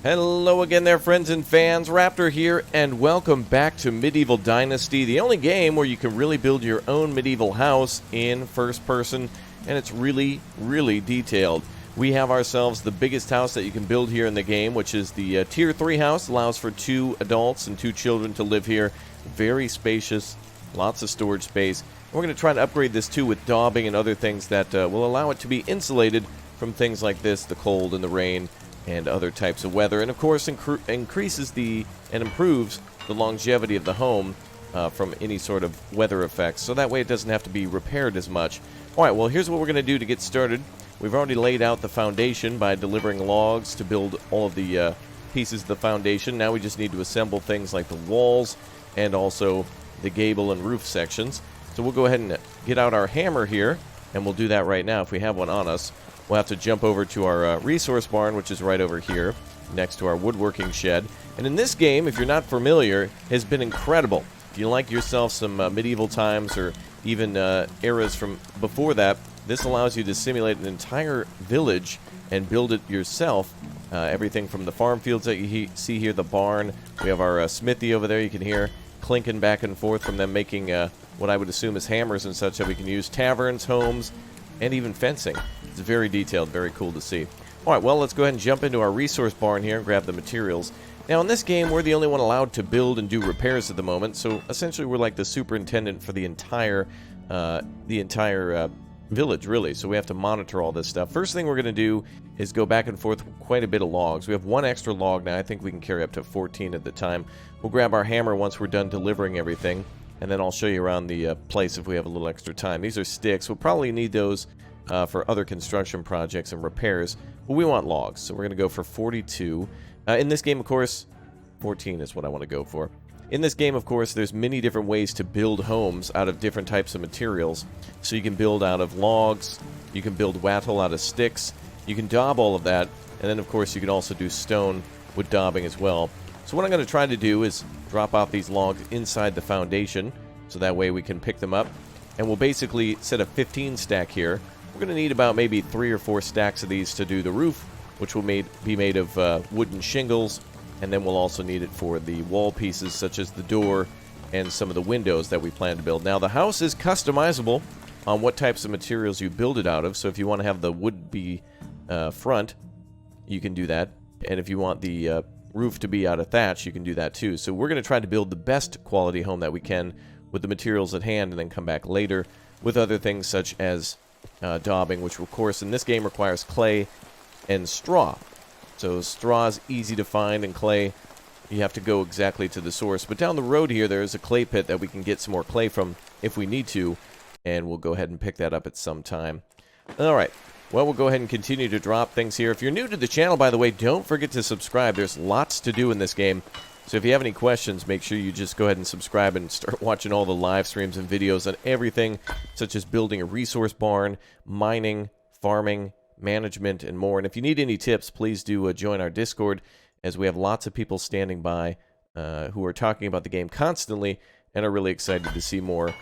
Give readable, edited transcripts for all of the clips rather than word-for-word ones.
Hello again there, friends and fans. Raptor here, and welcome back to Medieval Dynasty, the only game where you can really build your own medieval house in first person, and it's really, really detailed. We have ourselves the biggest house that you can build here in the game, which is the Tier 3 house. Allows for 2 adults and 2 children to live here. Very spacious, lots of storage space. We're going to try to upgrade this too with daubing and other things that will allow it to be insulated from things like this, the cold and the rain, and other types of weather, and of course increases and improves the longevity of the home from any sort of weather effects, so that way it doesn't have to be repaired as much. Alright, well, here's what we're going to do to get started. We've already laid out the foundation by delivering logs to build all of the pieces of the foundation. Now we just need to assemble things like the walls and also the gable and roof sections. So we'll go ahead and get out our hammer here, and we'll do that right now if we have one on us. We'll have to jump over to our resource barn, which is right over here, next to our woodworking shed. And in this game, if you're not familiar, has been incredible. If you like yourself some medieval times or even eras from before that, this allows you to simulate an entire village and build it yourself. Everything from the farm fields that you see here, the barn. We have our smithy over there. You can hear clinking back and forth from them making what I would assume is hammers and such that we can use. Taverns, homes, and even fencing. It's very detailed, very cool to see. Alright, well, let's go ahead and jump into our resource barn here and grab the materials. Now, in this game, we're the only one allowed to build and do repairs at the moment, so essentially we're like the superintendent for the entire village, really, so we have to monitor all this stuff. First thing we're going to do is go back and forth with quite a bit of logs. We have 1 extra log now. I think we can carry up to 14 at the time. We'll grab our hammer once we're done delivering everything, and then I'll show you around the place if we have a little extra time. These are sticks. We'll probably need those for other construction projects and repairs, but we want logs, so we're going to go for 42. In this game, of course, 14 is what I want to go for. In this game, of course, there's many different ways to build homes out of different types of materials. So you can build out of logs, you can build wattle out of sticks, you can daub all of that, and then, of course, you can also do stone with daubing as well. So what I'm going to try to do is drop off these logs inside the foundation, so that way we can pick them up. And we'll basically set a 15 stack here. We're going to need about maybe 3 or 4 stacks of these to do the roof, which will be made of wooden shingles, and then we'll also need it for the wall pieces such as the door and some of the windows that we plan to build. Now, the house is customizable on what types of materials you build it out of, so if you want to have the wood-be front, you can do that, and if you want the roof to be out of thatch, you can do that too. So we're going to try to build the best quality home that we can with the materials at hand, and then come back later with other things such as daubing, which of course in this game requires clay and straw. So straw is easy to find, and clay, you have to go exactly to the source. But down the road here, there is a clay pit that we can get some more clay from if we need to, and we'll go ahead and pick that up at some time. Alright, well, we'll go ahead and continue to drop things here. If you're new to the channel, by the way, don't forget to subscribe. There's lots to do in this game. So if you have any questions, make sure you just go ahead and subscribe and start watching all the live streams and videos on everything, such as building a resource barn, mining, farming, management, and more. And if you need any tips, please do join our Discord, as we have lots of people standing by who are talking about the game constantly and are really excited to see more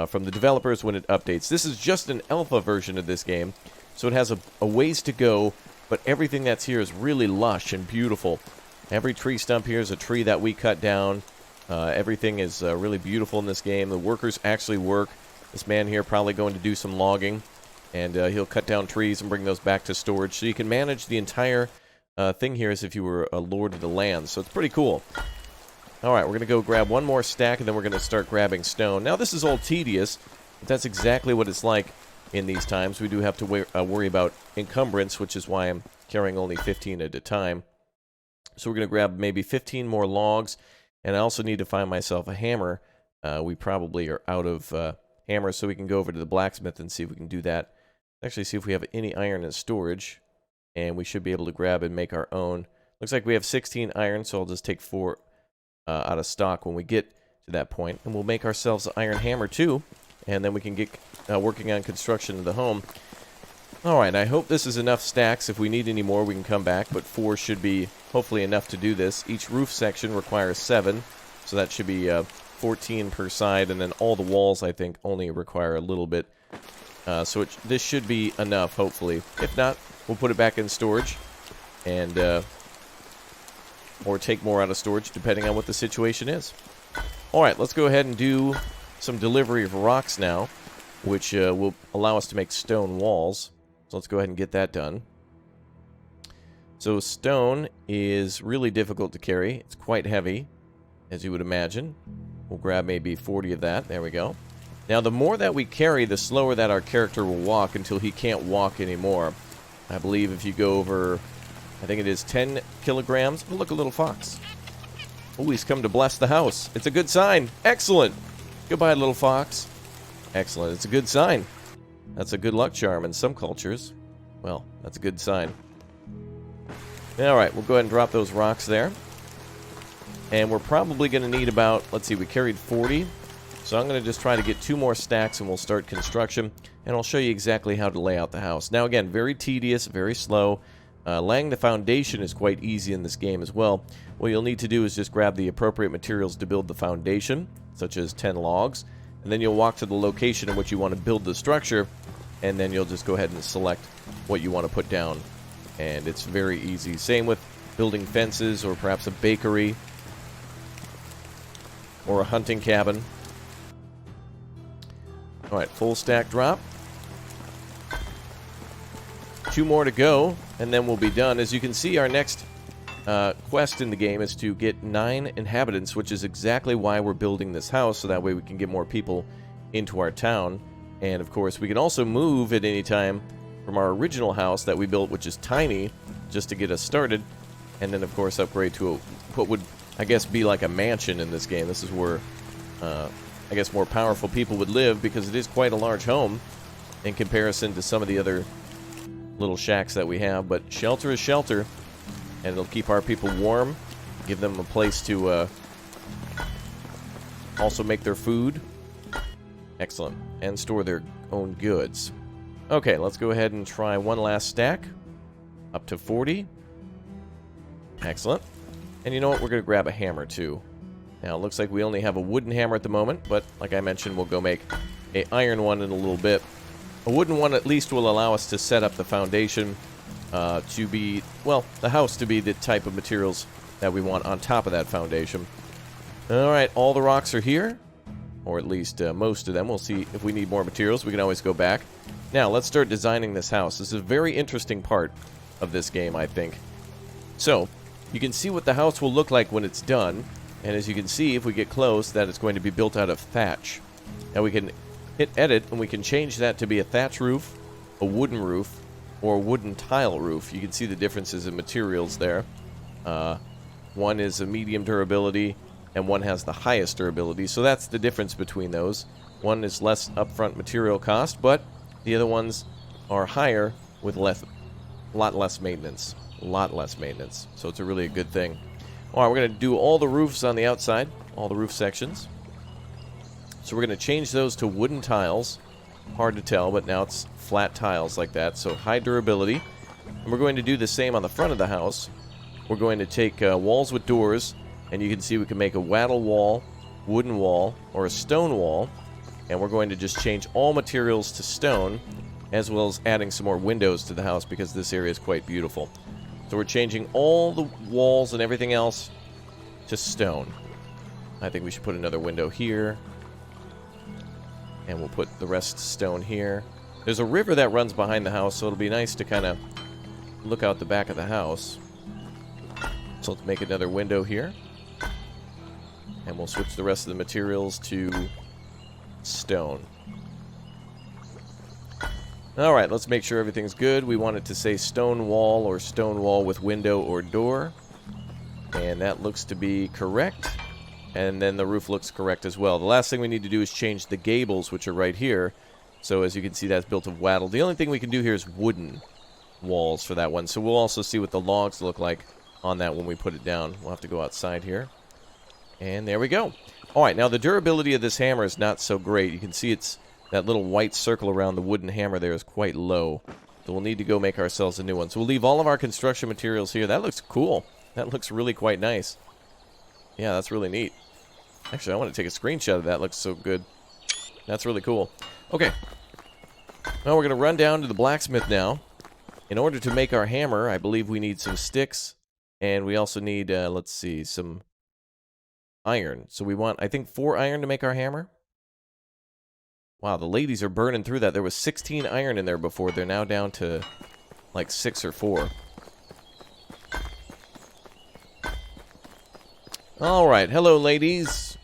from the developers when it updates. This is just an alpha version of this game, so it has a ways to go, but everything that's here is really lush and beautiful. Every tree stump here is a tree that we cut down. Everything is really beautiful in this game. The workers actually work. This man here probably going to do some logging, and he'll cut down trees and bring those back to storage. So you can manage the entire thing here as if you were a lord of the land. So it's pretty cool. Alright, we're going to go grab 1 more stack, and then we're going to start grabbing stone. Now, this is all tedious, but that's exactly what it's like in these times. We do have to worry about encumbrance, which is why I'm carrying only 15 at a time. So we're going to grab maybe 15 more logs, and I also need to find myself a hammer. We probably are out of hammers, so we can go over to the blacksmith and see if we can do that. Actually, see if we have any iron in storage, and we should be able to grab and make our own. Looks like we have 16 iron, so I'll just take 4 out of stock when we get to that point, and we'll make ourselves an iron hammer too, and then we can get working on construction of the home. Alright, I hope this is enough stacks. If we need any more, we can come back, but 4 should be hopefully enough to do this. Each roof section requires 7, so that should be 14 per side, and then all the walls, I think, only require a little bit. So this should be enough, hopefully. If not, we'll put it back in storage, and or take more out of storage, depending on what the situation is. Alright, let's go ahead and do some delivery of rocks now, which will allow us to make stone walls. So let's go ahead and get that done. So stone is really difficult to carry. It's quite heavy, as you would imagine. We'll grab maybe 40 of that. There we go. Now, the more that we carry, the slower that our character will walk until he can't walk anymore. I believe if you go over, I think it is 10 kilograms. Oh, look, a little fox. Oh, he's come to bless the house. It's a good sign. Excellent. Goodbye, little fox. Excellent. It's a good sign. That's a good luck charm in some cultures. Well, that's a good sign. Alright, we'll go ahead and drop those rocks there. And we're probably going to need about, let's see, we carried 40. So I'm going to just try to get 2 more stacks and we'll start construction. And I'll show you exactly how to lay out the house. Now again, very tedious, very slow. Laying the foundation is quite easy in this game as well. What you'll need to do is just grab the appropriate materials to build the foundation, such as 10 logs. And then you'll walk to the location in which you want to build the structure. And then you'll just go ahead and select what you want to put down. And it's very easy. Same with building fences or perhaps a bakery or a hunting cabin. Alright, full stack drop. 2 more to go, and then we'll be done. As you can see, our next quest in the game is to get 9 inhabitants, which is exactly why we're building this house, so that way we can get more people into our town. And of course, we can also move at any time from our original house that we built, which is tiny, just to get us started, and then of course upgrade to what would, I guess, be like a mansion in this game. This is where, I guess, more powerful people would live, because it is quite a large home in comparison to some of the other little shacks that we have. But shelter is shelter, and it'll keep our people warm, give them a place to also make their food. Excellent. And store their own goods. Okay, let's go ahead and try one last stack. Up to 40. Excellent. And you know what? We're going to grab a hammer, too. Now, it looks like we only have a wooden hammer at the moment, but like I mentioned, we'll go make an iron one in a little bit. A wooden one at least will allow us to set up the foundation to be, well, the house to be the type of materials that we want on top of that foundation. Alright, all the rocks are here. Or at least most of them. We'll see if we need more materials. We can always go back. Now, let's start designing this house. This is a very interesting part of this game, I think. So, you can see what the house will look like when it's done. And as you can see, if we get close, that it's going to be built out of thatch. Now, we can hit edit, and we can change that to be a thatch roof, a wooden roof, or a wooden tile roof. You can see the differences in materials there. One is a medium durability, and one has the highest durability, so that's the difference between those. One is less upfront material cost, but the other ones are higher with a lot less maintenance. A lot less maintenance, so it's really a good thing. Alright, we're going to do all the roofs on the outside, all the roof sections. So we're going to change those to wooden tiles. Hard to tell, but now it's flat tiles like that, so high durability. And we're going to do the same on the front of the house. We're going to take walls with doors, and you can see we can make a wattle wall, wooden wall, or a stone wall. And we're going to just change all materials to stone, as well as adding some more windows to the house, because this area is quite beautiful. So we're changing all the walls and everything else to stone. I think we should put another window here. And we'll put the rest stone here. There's a river that runs behind the house, so it'll be nice to kind of look out the back of the house. So let's make another window here. And we'll switch the rest of the materials to stone. Alright, let's make sure everything's good. We want it to say stone wall or stone wall with window or door. And that looks to be correct. And then the roof looks correct as well. The last thing we need to do is change the gables, which are right here. So as you can see, that's built of wattle. The only thing we can do here is wooden walls for that one. So we'll also see what the logs look like on that when we put it down. We'll have to go outside here. And there we go. Alright, now the durability of this hammer is not so great. You can see it's that little white circle around the wooden hammer there is quite low. So we'll need to go make ourselves a new one. So we'll leave all of our construction materials here. That looks cool. That looks really quite nice. Yeah, that's really neat. Actually, I want to take a screenshot of that. It looks so good. That's really cool. Okay. Well, we're going to run down to the blacksmith now. In order to make our hammer, I believe we need some sticks And we also need, let's see, some iron. So we want, I think, 4 iron to make our hammer. Wow, the ladies are burning through that. There was 16 iron in there before. They're now down to like 6 or 4. Alright, hello ladies.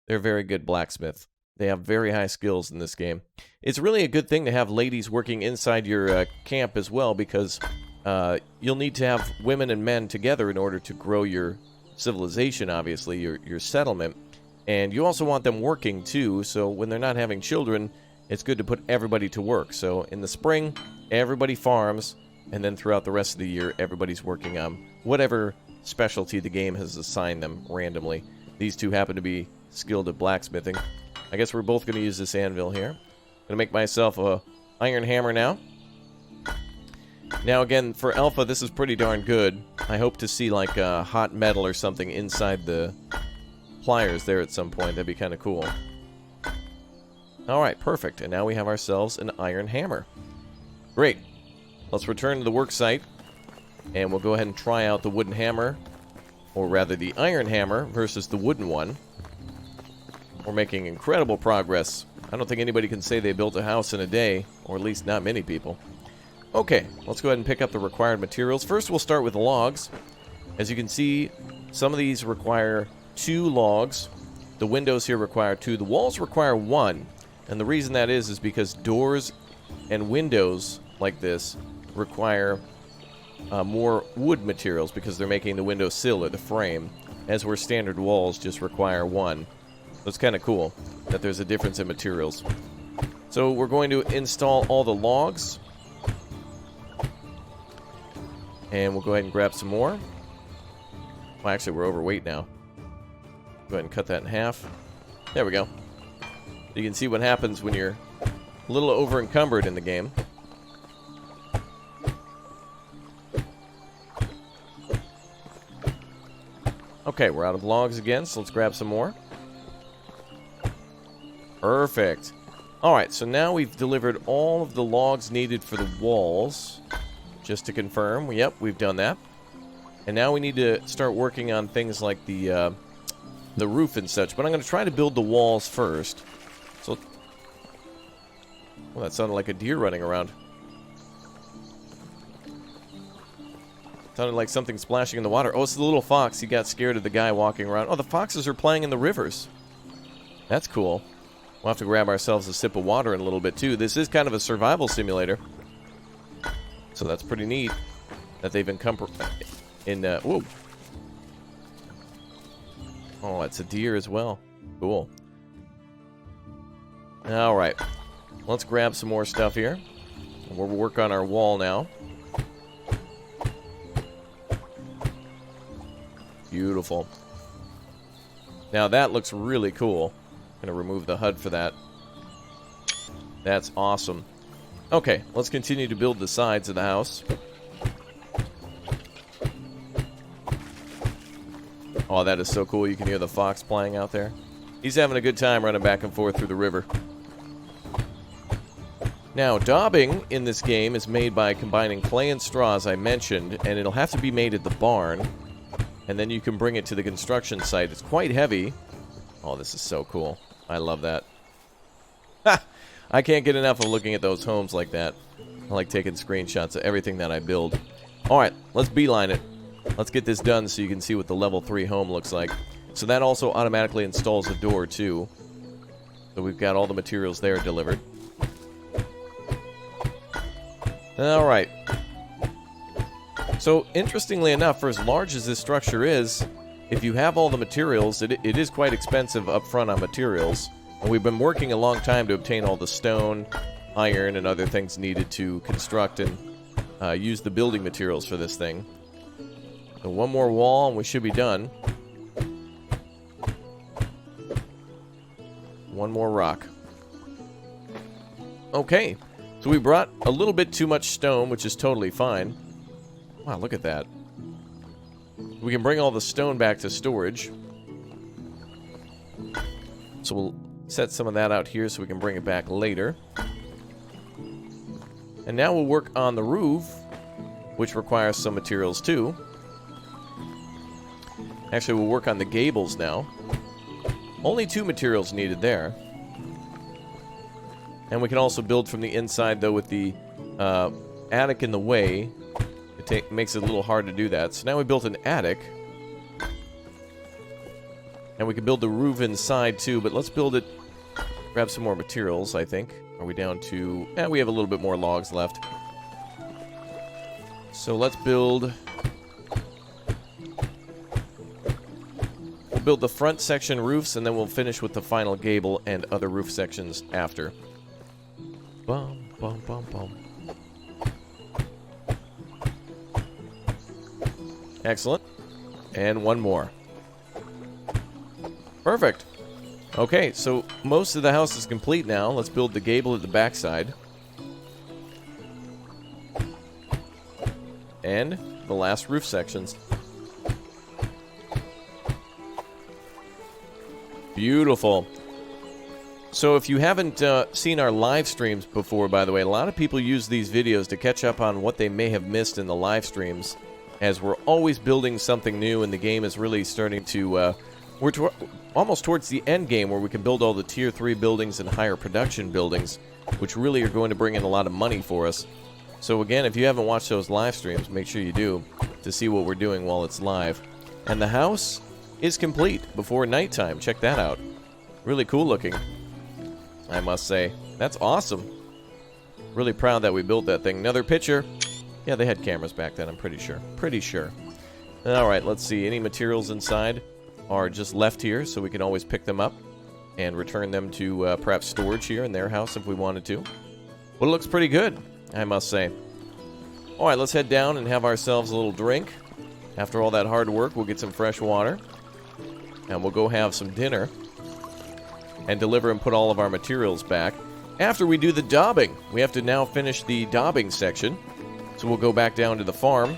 They're very good blacksmith. They have very high skills in this game. It's really a good thing to have ladies working inside your camp as well, because you'll need to have women and men together in order to grow your civilization, obviously, your settlement. And you also want them working too, so when they're not having children, it's good to put everybody to work. So in the spring, everybody farms, and then throughout the rest of the year, everybody's working on whatever specialty the game has assigned them randomly. These two happen to be skilled at blacksmithing. I guess we're both going to use this anvil here. I'm going to make myself a iron hammer now. Now again, for alpha, this is pretty darn good. I hope to see like hot metal or something inside the pliers there at some point. That'd be kind of cool. Alright, perfect. And now we have ourselves an iron hammer. Great. Let's return to the work site. And we'll go ahead and try out the wooden hammer. Or rather, the iron hammer versus the wooden one. We're making incredible progress. I don't think anybody can say they built a house in a day. Or at least not many people. Okay, let's go ahead and pick up the required materials. First, we'll start with the logs. As you can see, some of these require 2 logs. The windows here require 2. The walls require 1. And the reason that is because doors and windows like this require more wood materials because they're making the window sill or the frame, as where standard walls just require 1. So it's kind of cool that there's a difference in materials. So we're going to install all the logs. And we'll go ahead and grab some more. Well, actually, we're overweight now. Go ahead and cut that in half. There we go. You can see what happens when you're a little over-encumbered in the game. Okay, we're out of logs again, so let's grab some more. Perfect. Alright, so now we've delivered all of the logs needed for the walls. Just to confirm, yep, we've done that. And now we need to start working on things like the roof and such. But I'm going to try to build the walls first. So, well, that sounded like a deer running around. Sounded like something splashing in the water. Oh, it's the little fox. He got scared of the guy walking around. Oh, the foxes are playing in the rivers. That's cool. We'll have to grab ourselves a sip of water in a little bit, too. This is kind of a survival simulator. So that's pretty neat that they've whoa. Oh, it's a deer as well. Cool. Alright. Let's grab some more stuff here. We'll work on our wall now. Beautiful. Now that looks really cool. I'm going to remove the HUD for that. That's awesome. Okay, let's continue to build the sides of the house. Oh, that is so cool. You can hear the fox playing out there. He's having a good time running back and forth through the river. Now, daubing in this game is made by combining clay and straw, as I mentioned, and it'll have to be made at the barn. And then you can bring it to the construction site. It's quite heavy. Oh, this is so cool. I love that. Ha! I can't get enough of looking at those homes like that. I like taking screenshots of everything that I build. Alright, let's beeline it. Let's get this done so you can see what the level 3 home looks like. So that also automatically installs a door too. So we've got all the materials there delivered. Alright. So interestingly enough, for as large as this structure is, if you have all the materials, it is quite expensive up front on materials. And we've been working a long time to obtain all the stone, iron, and other things needed to construct and use the building materials for this thing. So one more wall and we should be done. One more rock. Okay, so we brought a little bit too much stone, which is totally fine. Wow, look at that. We can bring all the stone back to storage. So we'll set some of that out here so we can bring it back later. And now we'll work on the roof, which requires some materials too. Actually, we'll work on the gables now. Only 2 materials needed there. And we can also build from the inside, though, with the attic in the way. It makes it a little hard to do that. So now we built an attic. And we can build the roof inside, too. But let's build it... Grab some more materials, I think. Are we down to... we have a little bit more logs left. So let's build... We'll build the front section roofs, and then we'll finish with the final gable and other roof sections after. Bum, bum, bum, bum. Excellent. And one more. Perfect. Okay, so most of the house is complete now. Let's build the gable at the backside. And the last roof sections. Beautiful. So if you haven't seen our live streams before, by the way, a lot of people use these videos to catch up on what they may have missed in the live streams, as we're always building something new and the game is really starting to... we're almost towards the end game where we can build all the tier 3 buildings and higher production buildings, which really are going to bring in a lot of money for us. So again, if you haven't watched those live streams, make sure you do to see what we're doing while it's live. And the house is complete before nighttime. Check that out. Really cool looking, I must say. That's awesome. Really proud that we built that thing. Another picture. Yeah, they had cameras back then, I'm pretty sure. Pretty sure. Alright, let's see. Any materials inside are just left here, so we can always pick them up and return them to perhaps storage here in their house if we wanted to. But it looks pretty good, I must say. Alright, let's head down and have ourselves a little drink. After all that hard work, we'll get some fresh water. And we'll go have some dinner. And deliver and put all of our materials back. After we do the daubing, we have to now finish the daubing section. So we'll go back down to the farm,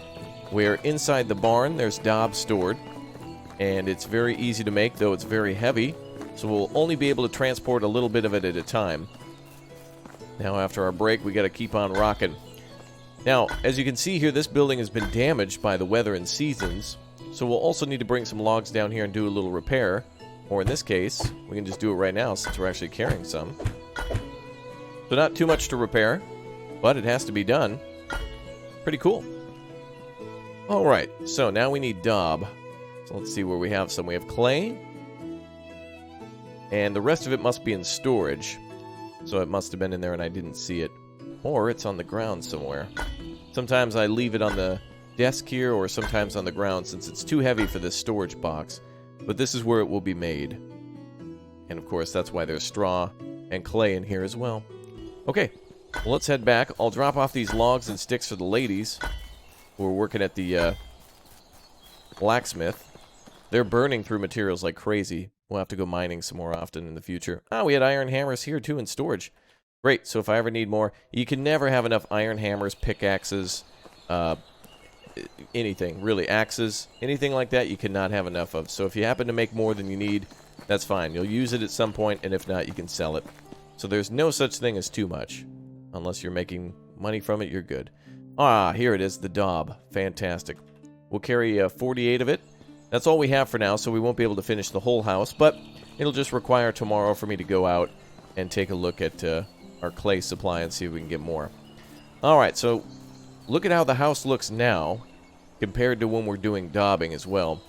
where inside the barn there's daub stored. And it's very easy to make, though it's very heavy. So we'll only be able to transport a little bit of it at a time. Now after our break, we got to keep on rocking. Now, as you can see here, this building has been damaged by the weather and seasons. So we'll also need to bring some logs down here and do a little repair. Or in this case, we can just do it right now since we're actually carrying some. So not too much to repair, but it has to be done. Pretty cool. Alright, so now we need daub. So let's see where we have some. We have clay. And the rest of it must be in storage. So it must have been in there and I didn't see it. Or it's on the ground somewhere. Sometimes I leave it on the desk here, or sometimes on the ground since it's too heavy for this storage box. But this is where it will be made. And of course, that's why there's straw and clay in here as well. Okay, well, let's head back. I'll drop off these logs and sticks for the ladies who are working at the blacksmith. They're burning through materials like crazy. We'll have to go mining some more often in the future. Ah, we had iron hammers here too in storage. Great, so if I ever need more, you can never have enough iron hammers, pickaxes, anything, really, axes, anything like that you cannot have enough of. So if you happen to make more than you need, that's fine. You'll use it at some point, and if not, you can sell it. So there's no such thing as too much. Unless you're making money from it, you're good. Ah, here it is, the daub. Fantastic. We'll carry 48 of it. That's all we have for now, so we won't be able to finish the whole house, but it'll just require tomorrow for me to go out and take a look at our clay supply and see if we can get more. Alright, so look at how the house looks now compared to when we're doing daubing as well.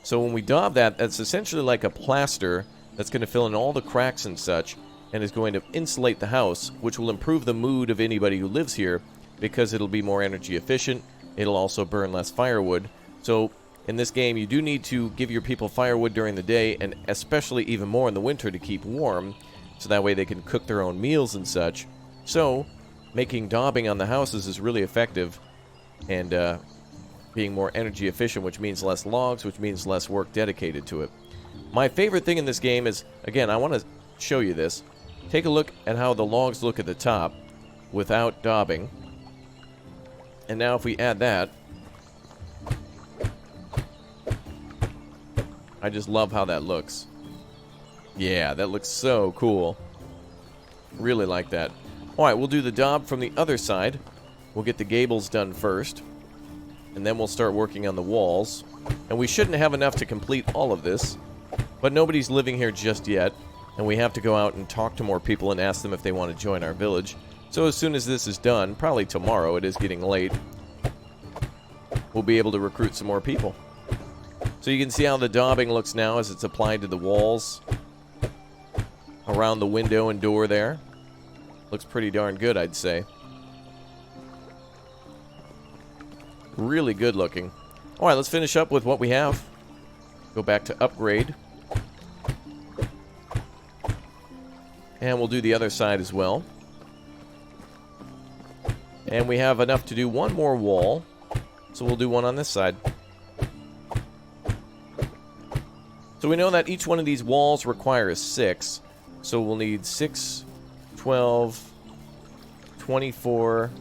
So when we daub that, that's essentially like a plaster that's going to fill in all the cracks and such and is going to insulate the house, which will improve the mood of anybody who lives here because it'll be more energy efficient. It'll also burn less firewood. So in this game, you do need to give your people firewood during the day, and especially even more in the winter to keep warm, so that way they can cook their own meals and such. So making daubing on the houses is really effective and being more energy efficient, which means less logs, which means less work dedicated to it. My favorite thing in this game is, again, I want to show you this. Take a look at how the logs look at the top without daubing. And now if we add that, I just love how that looks. Yeah, that looks so cool. Really like that. Alright, we'll do the daub from the other side. We'll get the gables done first. and then we'll start working on the walls. And we shouldn't have enough to complete all of this, but nobody's living here just yet, and we have to go out and talk to more people and ask them if they want to join our village. So as soon as this is done, probably tomorrow, it is getting late, we'll be able to recruit some more people. So you can see how the daubing looks now as it's applied to the walls around the window and door there. Looks pretty darn good, I'd say. Really good looking. Alright, let's finish up with what we have. Go back to upgrade. And we'll do the other side as well. And we have enough to do one more wall. So we'll do one on this side. So we know that each one of these walls requires 6. So we'll need 6, 12, 24,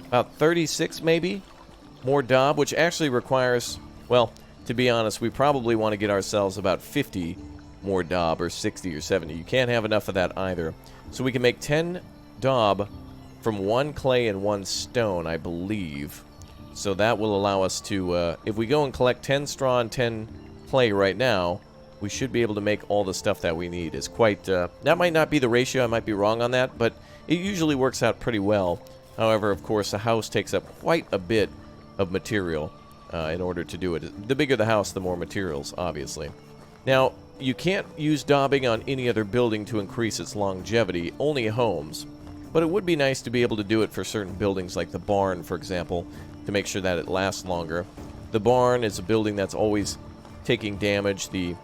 about 36 maybe more daub, which actually requires, well, to be honest, we probably want to get ourselves about 50 more daub, or 60 or 70. You can't have enough of that either. So we can make 10 daub from 1 clay and 1 stone, I believe. So that will allow us to, if we go and collect 10 straw and 10 clay right now, we should be able to make all the stuff that we need. It's quite, that might not be the ratio, I might be wrong on that, but it usually works out pretty well. However, of course, a house takes up quite a bit of material in order to do it. The bigger the house, the more materials, obviously. Now, you can't use daubing on any other building to increase its longevity, only homes. But it would be nice to be able to do it for certain buildings, like the barn, for example, to make sure that it lasts longer. The barn is a building that's always taking damage. The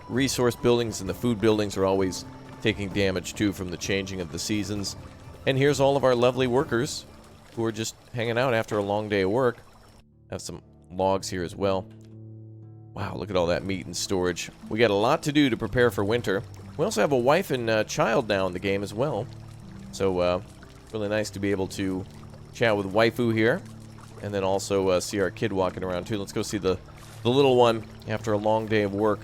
resource buildings and the food buildings are always taking damage, too, from the changing of the seasons. And here's all of our lovely workers who are just hanging out after a long day of work. Have some logs here as well. Wow, look at all that meat and storage. We got a lot to do to prepare for winter. We also have a wife and child now in the game as well. So, really nice to be able to chat with waifu here. And then also see our kid walking around too. Let's go see the little one after a long day of work.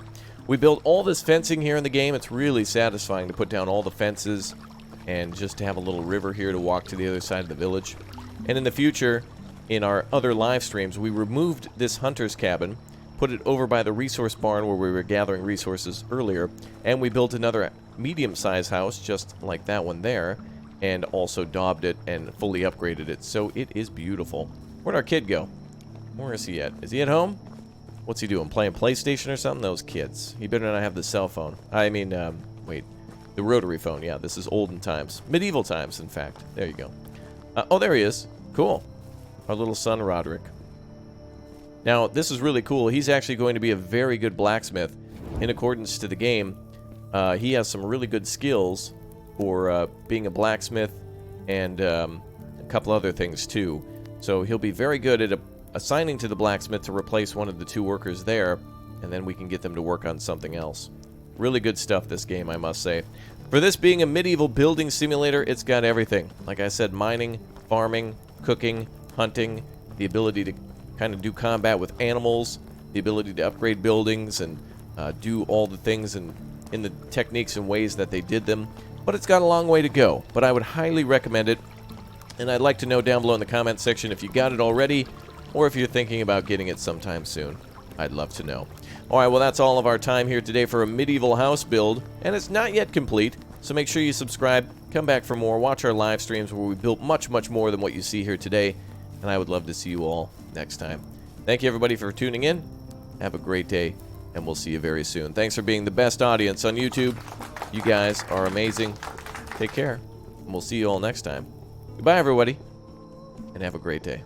We built all this fencing here in the game. It's really satisfying to put down all the fences and just to have a little river here to walk to the other side of the village. And in the future, in our other live streams, we removed this hunter's cabin, put it over by the resource barn where we were gathering resources earlier, and we built another medium-sized house just like that one there, and also daubed it and fully upgraded it. So it is beautiful. Where'd our kid go? Where is he at? Is he at home? What's he doing? Playing PlayStation or something? Those kids. He better not have the cell phone. I mean, wait. The rotary phone. Yeah, this is olden times. Medieval times, in fact. There you go. Oh, there he is. Cool. Our little son, Roderick. Now, this is really cool. He's actually going to be a very good blacksmith in accordance to the game. He has some really good skills for being a blacksmith and a couple other things, too. So he'll be very good at assigning to the blacksmith to replace one of the 2 workers there, and then we can get them to work on something else. Really good stuff, this game, I must say. For this being a medieval building simulator, it's got everything. Like I said, mining, farming, cooking, hunting, the ability to kind of do combat with animals, the ability to upgrade buildings and do all the things in the techniques and ways that they did them. But it's got a long way to go. But I would highly recommend it. And I'd like to know down below in the comment section if you got it already, or if you're thinking about getting it sometime soon. I'd love to know. Alright, well that's all of our time here today for a medieval house build, and it's not yet complete, so make sure you subscribe, come back for more, watch our live streams where we built much, much more than what you see here today, and I would love to see you all next time. Thank you everybody for tuning in, have a great day, and we'll see you very soon. Thanks for being the best audience on YouTube. You guys are amazing. Take care, and we'll see you all next time. Goodbye everybody, and have a great day.